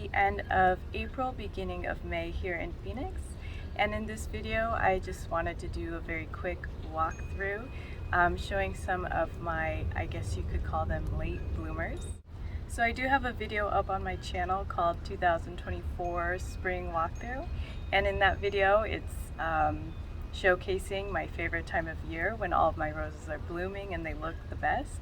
the end of April, beginning of May here in Phoenix. And in this video, I just wanted to do a very quick walkthrough showing some of my, I guess you could call them late bloomers. So I do have a video up on my channel called 2024 Spring Walkthrough. And in that video, it's showcasing my favorite time of year when all of my roses are blooming and they look the best.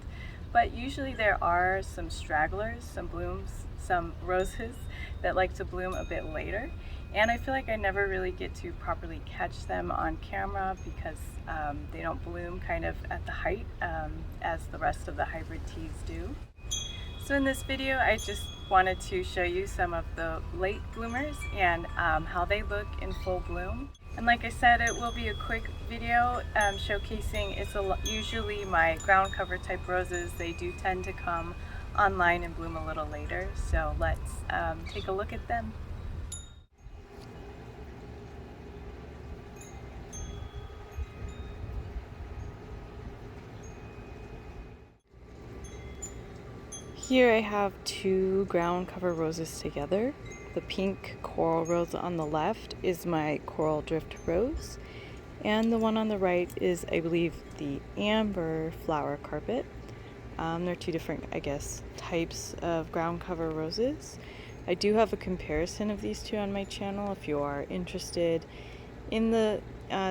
But usually there are some stragglers, some roses that like to bloom a bit later. And I feel like I never really get to properly catch them on camera because they don't bloom kind of at the height as the rest of the hybrid teas do. So in this video, I just wanted to show you some of the late bloomers and how they look in full bloom. And like I said, it will be a quick video showcasing, usually my ground cover type roses. They do tend to come online and bloom a little later. So let's take a look at them. Here I have two ground cover roses together. The pink coral rose on the left is my coral drift rose, and the one on the right is, I believe, the amber flower carpet. They're two different, I guess, types of ground cover roses. I do have a comparison of these two on my channel if you are interested in the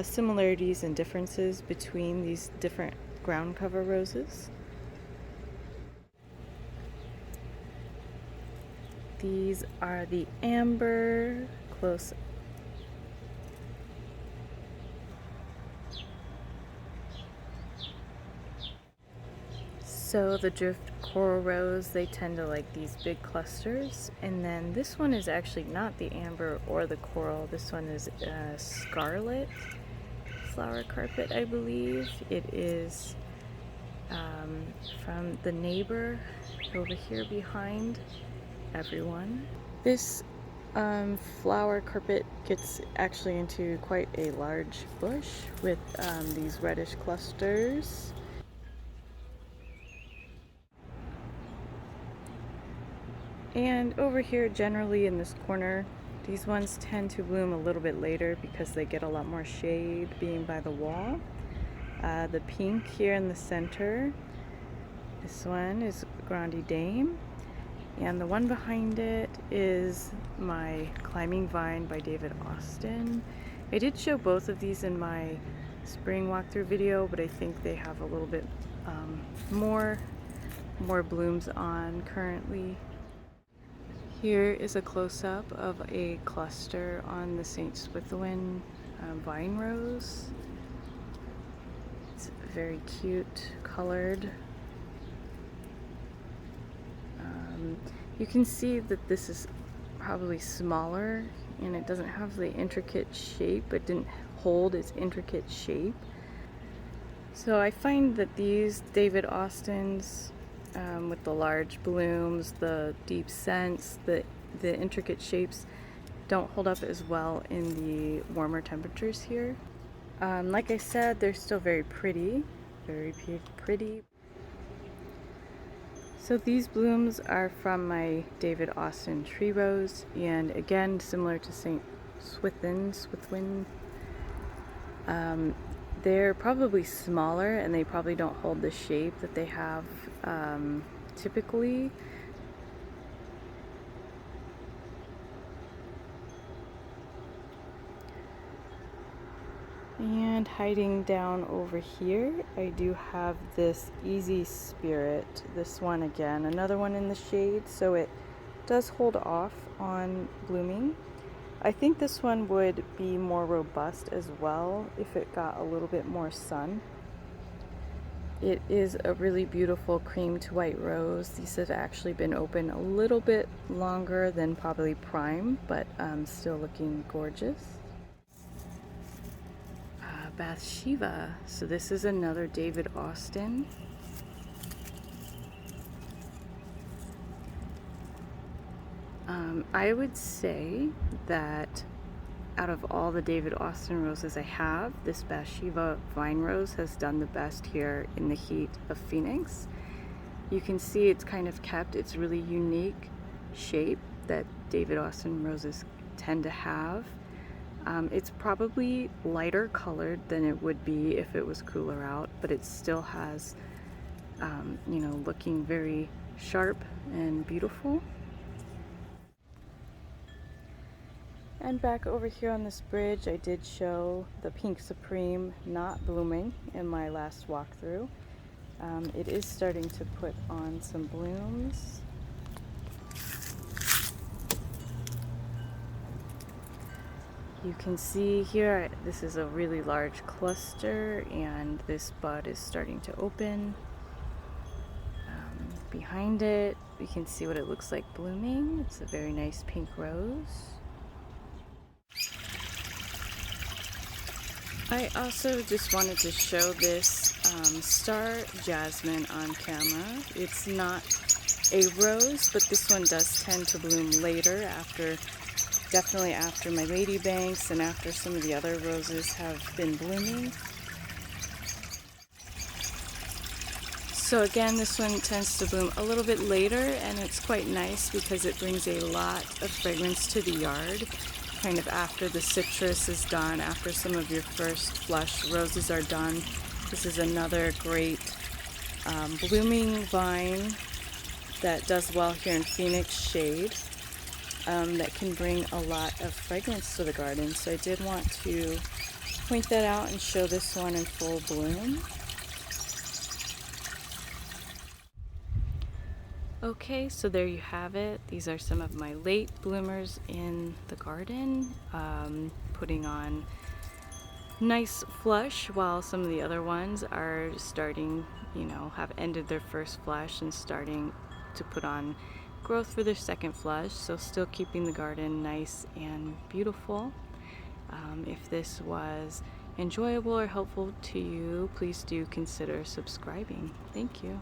similarities and differences between these different ground cover roses. These are the amber close. So the drift coral rose, they tend to like these big clusters. And then this one is actually not the amber or the coral. This one is Scarlet flower carpet, I believe. It is from the neighbor over here behind everyone. This flower carpet gets actually into quite a large bush with these reddish clusters. And over here, generally in this corner, these ones tend to bloom a little bit later because they get a lot more shade being by the wall. The pink here in the center, this one is Grande. And the one behind it is my Climbing Vine by David Austin. I did show both of these in my spring walkthrough video, but I think they have a little bit more blooms on currently. Here is a close-up of a cluster on the St. Swithun vine rose. It's very cute colored. You can see that this is probably smaller and it doesn't have the intricate shape. It didn't hold its intricate shape. So I find that these David Austins with the large blooms, the deep scents, the intricate shapes don't hold up as well in the warmer temperatures here. Like I said, they're still very pretty, very pretty. So these blooms are from my David Austin tree rose, and again, similar to St. Swithun, they're probably smaller and they probably don't hold the shape that they have typically. And hiding down over here, I do have this Easy Spirit. This one again, another one in the shade, so it does hold off on blooming. I think this one would be more robust as well if it got a little bit more sun. It is a really beautiful cream to white rose. These have actually been open a little bit longer than probably prime, but still looking gorgeous. Bathsheba. So this is another David Austin. I would say that out of all the David Austin roses I have, this Bathsheba vine rose has done the best here in the heat of Phoenix. You can see it's kind of kept its really unique shape. that David Austin roses tend to have. It's probably lighter colored than it would be if it was cooler out, but it still has, you know, looking very sharp and beautiful. And back over here on this bridge, I did show the Pink Supreme not blooming in my last walkthrough. It is starting to put on some blooms. You can see here, this is a really large cluster, and this bud is starting to open. Behind it, we can see what it looks like blooming. It's a very nice pink rose. I also just wanted to show this star Jasmine on camera. It's not a rose, but this one does tend to bloom later, definitely after my ladybanks and after some of the other roses have been blooming. So again, this one tends to bloom a little bit later, and it's quite nice because it brings a lot of fragrance to the yard, kind of after the citrus is done, after some of your first flush roses are done. This is another great blooming vine that does well here in Phoenix shade, that can bring a lot of fragrance to the garden. So I did want to point that out and show this one in full bloom. Okay, so there you have it. These are some of my late bloomers in the garden, putting on nice flush, while some of the other ones are starting, you know, have ended their first flush and starting to put on growth for their second flush. So still keeping the garden nice and beautiful. If this was enjoyable or helpful to you, please do consider subscribing. Thank you.